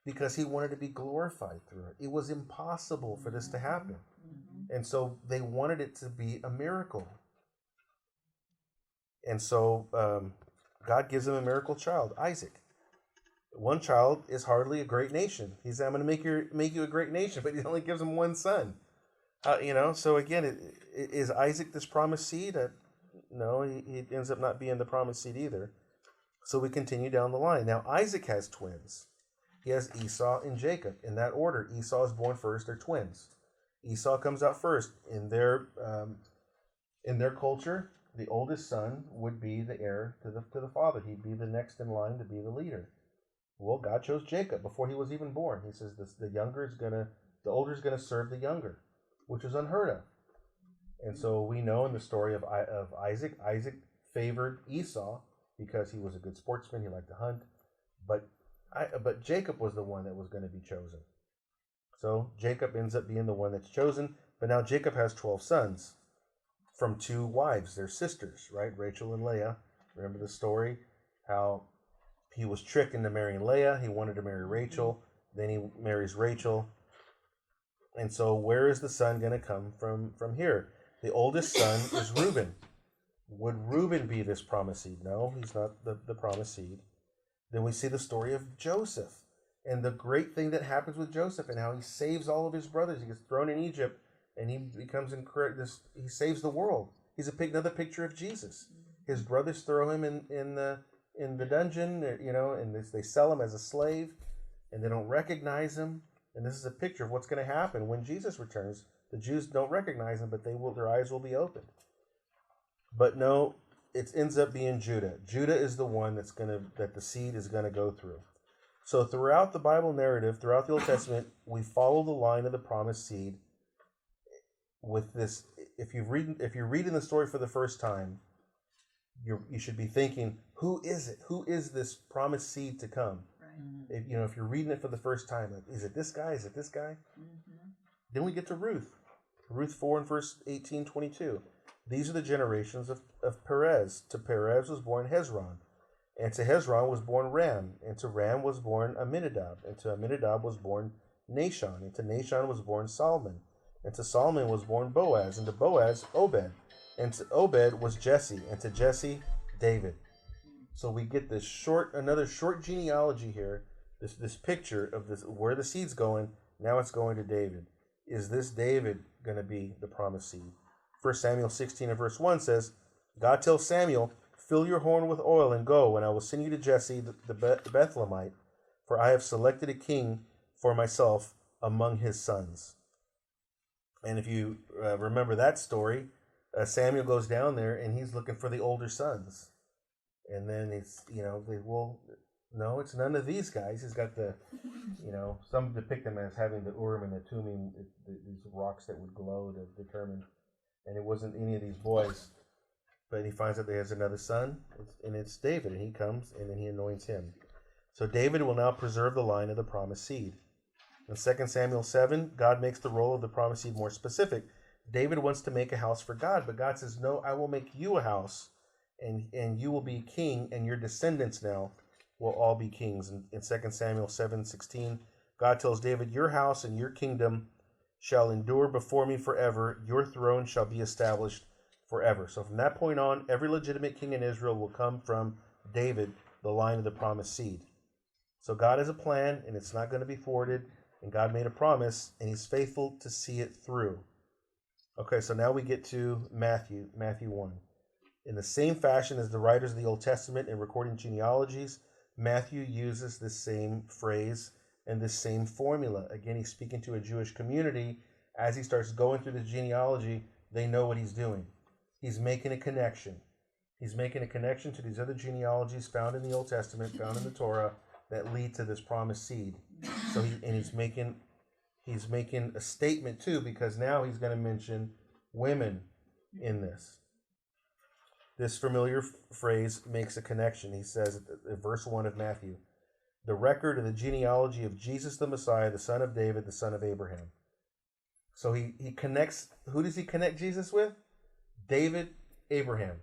Because he wanted to be glorified through it. It was impossible for this to happen. And so they wanted it to be a miracle. And so God gives them a miracle child, Isaac. One child is hardly a great nation. He said, I'm going to make you a great nation, but he only gives him one son. So again, is Isaac this promised seed? No, he ends up not being the promised seed either. So we continue down the line. Now Isaac has twins. He has Esau and Jacob. In that order, Esau is born first. They're twins. Esau comes out first. In their culture, the oldest son would be the heir to the father. He'd be the next in line to be the leader. Well, God chose Jacob before he was even born. He says the older is gonna serve the younger, which is unheard of. And so we know in the story of Isaac, Isaac favored Esau because he was a good sportsman. He liked to hunt, but Jacob was the one that was going to be chosen. So Jacob ends up being the one that's chosen. But now Jacob has 12 sons from 2 wives. They're sisters, right? Rachel and Leah. Remember the story? How he was tricked into marrying Leah. He wanted to marry Rachel. Then he marries Rachel. And so where is the son going to come from here? The oldest son is Reuben. Would Reuben be this promised seed? No, he's not the promised seed. Then we see the story of Joseph and the great thing that happens with Joseph and how he saves all of his brothers. He gets thrown in Egypt and he becomes he saves the world. He's another picture of Jesus. His brothers throw him in the dungeon, and they sell him as a slave, and they don't recognize him. And this is a picture of what's going to happen when Jesus returns. The Jews don't recognize him, but their eyes will be opened. But no, it ends up being Judah. Judah is the one that the seed is gonna go through. So throughout the Bible narrative, throughout the Old Testament, we follow the line of the promised seed. With this, if you're reading the story for the first time, you should be thinking, who is it? Who is this promised seed to come? Right. If you're reading it for the first time, like, is it this guy? Is it this guy? Mm-hmm. Then we get to Ruth. Ruth 4 and verse 18-22. These are the generations of Perez. To Perez was born Hezron, and to Hezron was born Ram, and to Ram was born Amminadab, and to Amminadab was born Nahshon, and to Nahshon was born Solomon, and to Solomon was born Boaz, and to Boaz Obed, and to Obed was Jesse, and to Jesse David. So we get another short genealogy here. This picture of this where the seed's going. Now it's going to David. Is this David going to be the promised seed? 1 Samuel 16 and verse 1 says, God tells Samuel, fill your horn with oil and go, and I will send you to Jesse the Bethlehemite, for I have selected a king for myself among his sons. And if you remember that story, Samuel goes down there and he's looking for the older sons. And then no, it's none of these guys. He's got some depict them as having the Urim and the Thummim, these rocks that would glow to determine. And it wasn't any of these boys. But he finds out that he has another son, and it's David. And he comes, and then he anoints him. So David will now preserve the line of the promised seed. In 2 Samuel 7, God makes the role of the promised seed more specific. David wants to make a house for God, but God says, no, I will make you a house, and you will be king, and your descendants now will all be kings. In 2 Samuel 7:16, God tells David, your house and your kingdom shall endure before me forever. Your throne shall be established forever. So from that point on, every legitimate king in Israel will come from David, the line of the promised seed. So God has a plan, and it's not going to be thwarted. And God made a promise, and he's faithful to see it through. Okay, so now we get to Matthew 1. In the same fashion as the writers of the Old Testament in recording genealogies, Matthew uses this same phrase and this same formula. Again, he's speaking to a Jewish community. As he starts going through the genealogy, they know what he's doing. He's making a connection. He's making a connection to these other genealogies found in the Old Testament, found in the Torah, that lead to this promised seed. So he's making a statement too, because now he's going to mention women in this. This familiar phrase makes a connection. He says in verse 1 of Matthew, the record of the genealogy of Jesus the Messiah, the son of David, the son of Abraham. So he connects, who does he connect Jesus with? David, Abraham.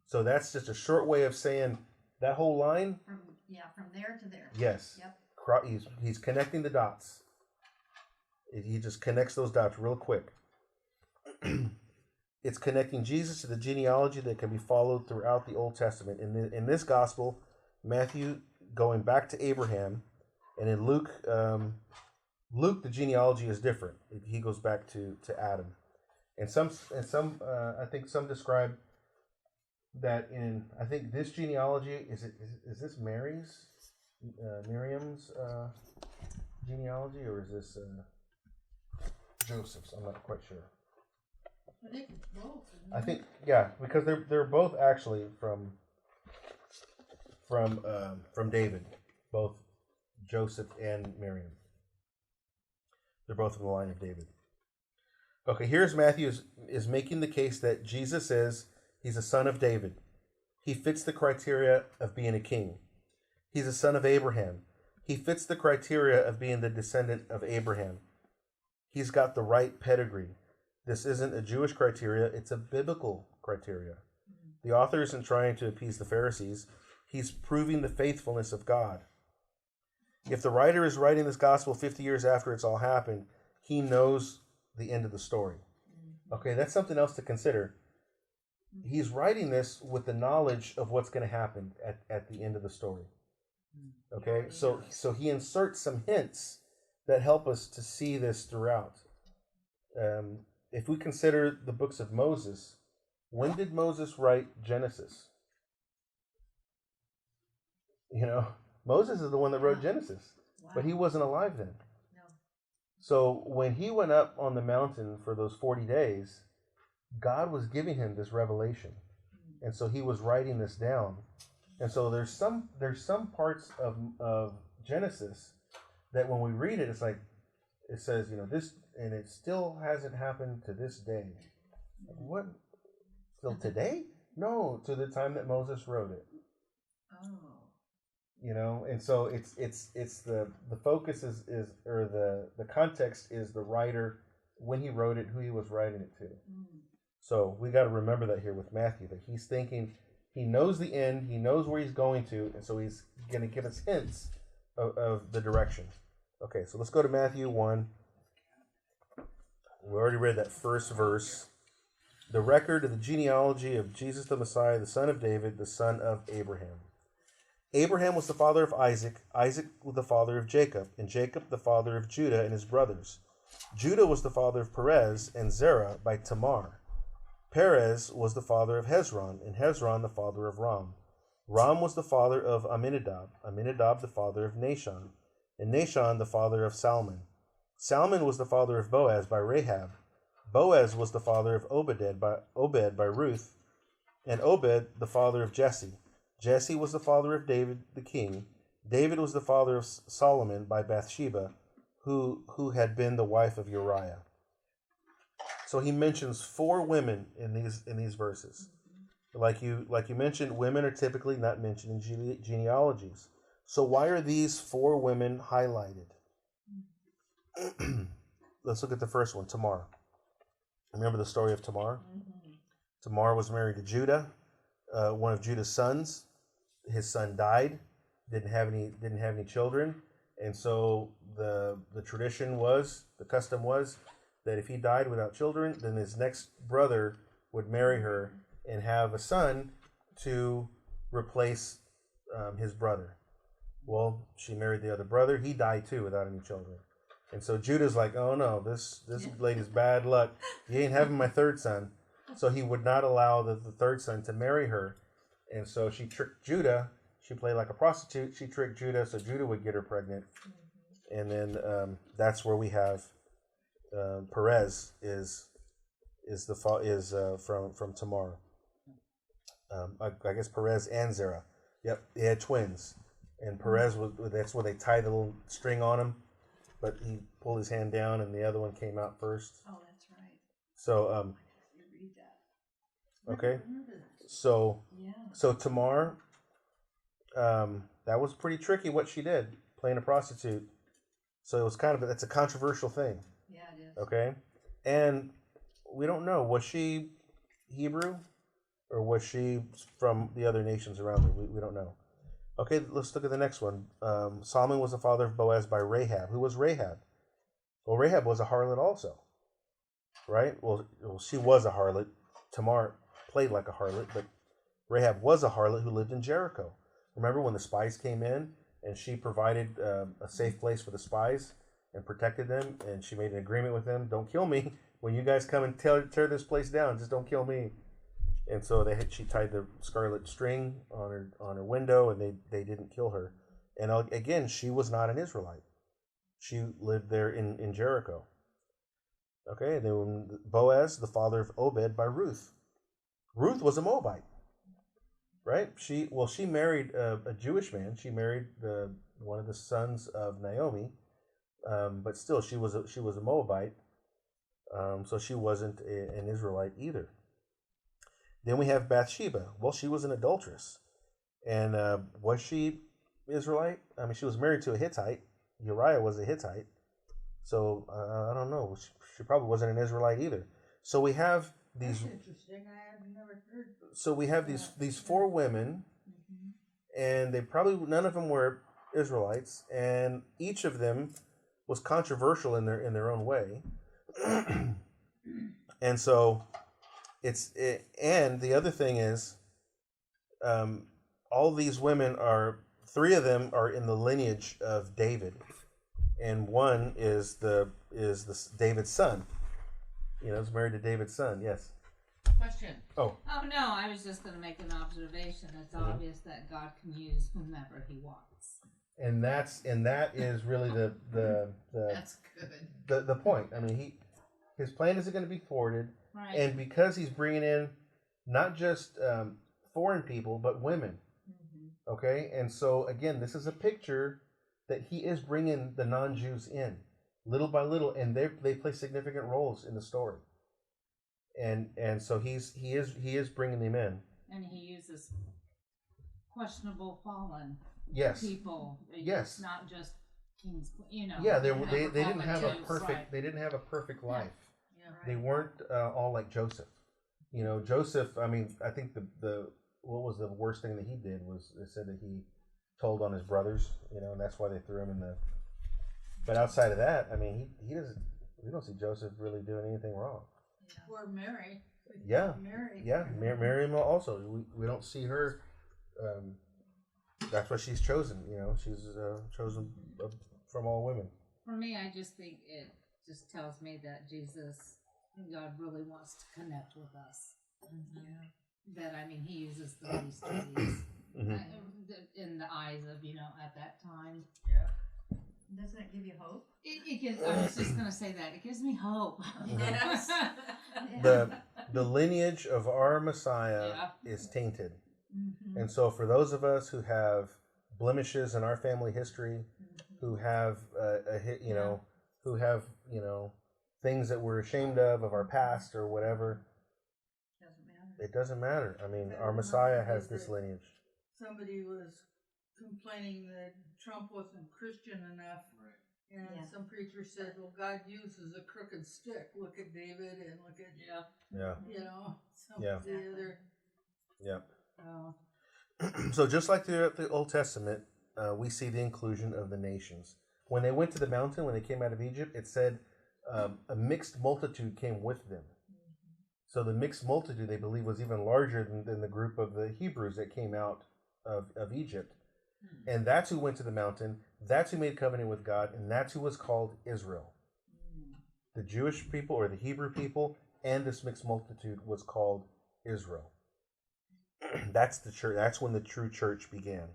So that's just a short way of saying that whole line. From there to there. Yes. Yep. He's connecting the dots. He just connects those dots real quick. It's connecting Jesus to the genealogy that can be followed throughout the Old Testament. In this gospel, Matthew going back to Abraham, and in Luke, the genealogy is different. He goes back to Adam, and some I think some describe that I think this genealogy is this Miriam's genealogy, or is this Joseph's? I'm not quite sure. I think it's both. I think because they're both actually from David, both Joseph and Miriam. They're both from the line of David. Okay, here's Matthew is making the case that Jesus he's a son of David. He fits the criteria of being a king. He's a son of Abraham. He fits the criteria of being the descendant of Abraham. He's got the right pedigree. This isn't a Jewish criteria, it's a biblical criteria. The author isn't trying to appease the Pharisees. He's proving the faithfulness of God. If the writer is writing this gospel 50 years after it's all happened, he knows the end of the story. Okay, that's something else to consider. He's writing this with the knowledge of what's going to happen at the end of the story. Okay, so he inserts some hints that help us to see this throughout. If we consider the books of Moses, when did Moses write Genesis? Moses is the one that wrote Genesis, but he wasn't alive then. No. So when he went up on the mountain for those 40 days, God was giving him this revelation. and so he was writing this down. And so there's some parts of Genesis that when we read it, it's like it says, this, and it still hasn't happened to this day. What? Till today? No, to the time that Moses wrote it. Oh. And so it's the focus is or the context is the writer, when he wrote it, who he was writing it to. So we got to remember that here with Matthew, that he's thinking, he knows the end, he knows where he's going to, and so he's going to give us hints of the direction. Okay, so let's go to Matthew 1. We already read that first verse. The record of the genealogy of Jesus the Messiah, the son of David, the son of Abraham. Abraham was the father of Isaac, Isaac was the father of Jacob, and Jacob the father of Judah and his brothers. Judah was the father of Perez and Zerah by Tamar. Perez was the father of Hezron, and Hezron the father of Ram. Ram was the father of Amminadab, Amminadab the father of Nahshon, and Nahshon the father of Salmon. Salmon was the father of Boaz by Rahab. Boaz was the father of Obed by Ruth, and Obed the father of Jesse. Jesse was the father of David the king. David was the father of Solomon by Bathsheba, who had been the wife of Uriah. So he mentions 4 women in these verses. Like you mentioned, women are typically not mentioned in genealogies. So why are these 4 women highlighted? Let's look at the first one, Tamar. Remember the story of Tamar? Tamar was married to Judah, one of Judah's sons. His son died, didn't have any children, and so the custom was that if he died without children, then his next brother would marry her and have a son to replace his brother. Well, she married the other brother. He died too without any children. And so Judah's like, oh no, this lady's bad luck. You ain't having my third son. So he would not allow the third son to marry her. And so she tricked Judah. She played like a prostitute. She tricked Judah so Judah would get her pregnant. And then that's where we have Perez is from Tamar. I guess Perez and Zerah. Yep, they had twins. And Perez that's where they tied the little string on him. But he pulled his hand down, and the other one came out first. Oh, that's right. So, You read that. okay. So Tamar, that was pretty tricky what she did, playing a prostitute. So it was that's a controversial thing. Yeah, it is. Okay, and we don't know, was she Hebrew, or was she from the other nations around her? We don't know. Okay, let's look at the next one. Solomon was the father of Boaz by Rahab. Who was Rahab? Well, Rahab was a harlot also, right? Well, she was a harlot. Tamar played like a harlot, but Rahab was a harlot who lived in Jericho. Remember when the spies came in and she provided a safe place for the spies and protected them, and she made an agreement with them, don't kill me. When you guys come and tear this place down, just don't kill me. And so she tied the scarlet string on her window, and they didn't kill her. And again, she was not an Israelite. She lived there in Jericho. Okay, and then Boaz, the father of Obed by Ruth. Ruth was a Moabite, right? She married a Jewish man. She married one of the sons of Naomi, but still she was a Moabite. So she wasn't an Israelite either. Then we have Bathsheba. Well, she was an adulteress. And was she Israelite? I mean, she was married to a Hittite. Uriah was a Hittite. So I don't know. She probably wasn't an Israelite either. So we have these. That's interesting. I have never heard. So we have these 4 women, and none of them were Israelites, and each of them was controversial in their own way. And so and the other thing is, all these women 3 of them are in the lineage of David, and one is David's son. Is married to David's son. Yes. Question. Oh no, I was just going to make an observation. It's obvious that God can use whomever He wants. And that is really the That's good. the point. I mean, his plan isn't going to be thwarted. Right. And because he's bringing in not just foreign people, but women. Okay, and so again, this is a picture that he is bringing the non-Jews in little by little, and they play significant roles in the story. And so he is bringing them in. And he uses questionable fallen Yes. people. Yes. It's not just kings, you know. Yeah, they whatever didn't have a fallen perfect Jews, right. they didn't have a perfect life. Yeah. They weren't all like Joseph. You know, Joseph. I mean, I think the what was the worst thing that he did was they said that he told on his brothers. You know, and that's why they threw him in the. But outside of that, I mean, he doesn't. We don't see Joseph really doing anything wrong. Or Mary. Yeah. Mary. Yeah, Miriam also. We don't see her. That's why she's chosen. You know, she's chosen from all women. For me, I just think it just tells me that God really wants to connect with us. That, I mean, he uses these stories in the eyes of, you know, at that time. Yeah. Doesn't it give you hope? It gives, I was just going to say that. It gives me hope. Yes. The lineage of our Messiah is tainted. And so for those of us who have blemishes in our family history, who have who have, you know, things that we're ashamed of our past or whatever, it doesn't matter. I mean, our Messiah has this lineage. Somebody was complaining that Trump wasn't Christian enough. And some preacher said, well, God uses a crooked stick. Look at David and look at, you know, some of the other. Yeah. Oh. So just like the Old Testament, we see the inclusion of the nations. When they went to the mountain, when they came out of Egypt, it said a mixed multitude came with them. So the mixed multitude, they believe, was even larger than the group of the Hebrews that came out of Egypt. And that's who went to the mountain. That's who made covenant with God. And that's who was called Israel. The Jewish people or the Hebrew people and this mixed multitude was called Israel. That's the church. That's when the true church began.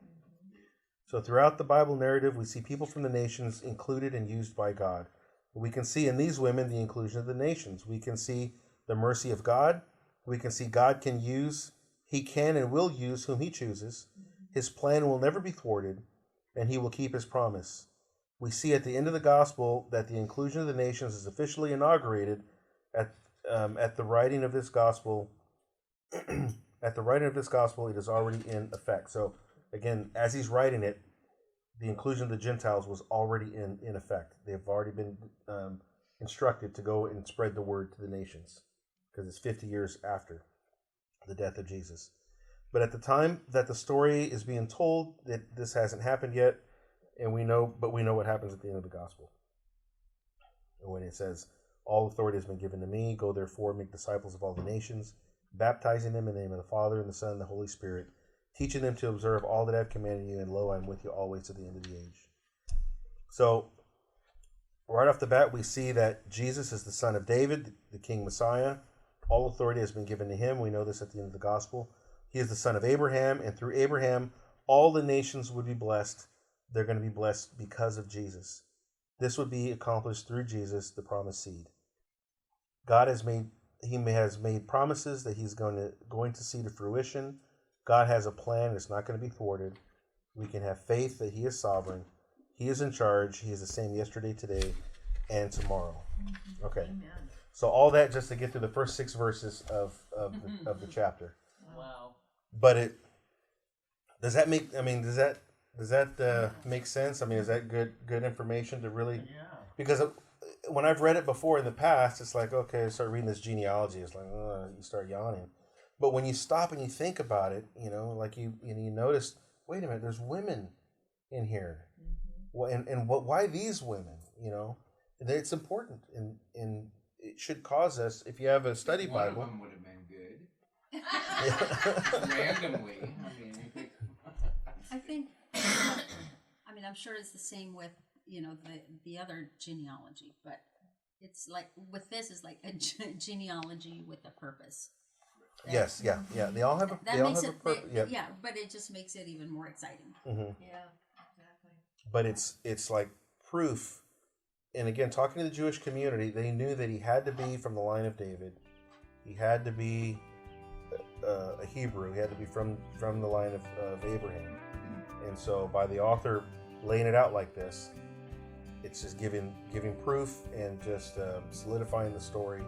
So throughout the Bible narrative, we see people from the nations included and used by God. We can see in these women the inclusion of the nations. We can see the mercy of God. We can see God can use, he can and will use whom he chooses. His plan will never be thwarted, and he will keep his promise. We see at the end of the gospel that the inclusion of the nations is officially inaugurated at the writing of this gospel. At the writing of this gospel, it is already in effect. So, again, as he's writing it, the inclusion of the Gentiles was already in effect. They've already been instructed to go and spread the word to the nations, because it's 50 years after the death of Jesus. But at the time that the story is being told, that this hasn't happened yet, and we know what happens at the end of the gospel. When it says, all authority has been given to me, go therefore, make disciples of all the nations, baptizing them in the name of the Father and the Son and the Holy Spirit, teaching them to observe all that I have commanded you, and lo, I am with you always to the end of the age. So, right off the bat, we see that Jesus is the son of David, the King Messiah. All authority has been given to him. We know this at the end of the gospel. He is the son of Abraham, and through Abraham, all the nations would be blessed. They're going to be blessed because of Jesus. This would be accomplished through Jesus, the promised seed. God has made promises that he's going to see to fruition. God has a plan. It's not going to be thwarted. We can have faith that he is sovereign. He is in charge. He is the same yesterday, today, and tomorrow. Okay. Amen. So all that just to get through the first 6 verses of the chapter. Wow. But does that make sense? I mean, is that good information to really? Yeah. Because when I've read it before in the past, it's like, okay, I start reading this genealogy. It's like, you start yawning. But when you stop and you think about it, you know, like you notice, wait a minute, there's women in here. And why these women? You know, it's important, and it should cause us. If you have a study One Bible, of them would have been good. Randomly, I think, I'm sure it's the same with, the other genealogy, but it's like, with this is like a genealogy with a purpose. yes, yeah. They all have a purpose. Yeah, but it just makes it even more exciting. Mm-hmm. Yeah, exactly. But it's like proof. And again, talking to the Jewish community, they knew that he had to be from the line of David. He had to be a Hebrew. He had to be from the line of Abraham. And so by the author laying it out like this, it's just giving proof and just solidifying the story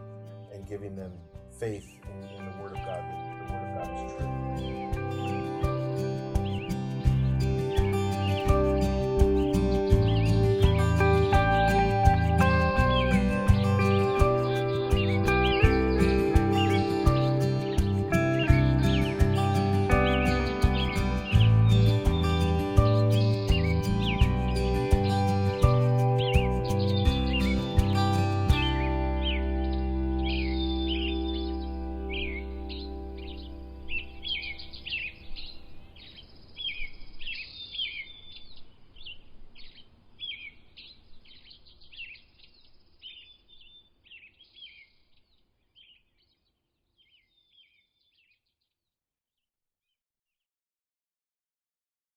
and giving them faith in the Word of God, that the Word of God is true.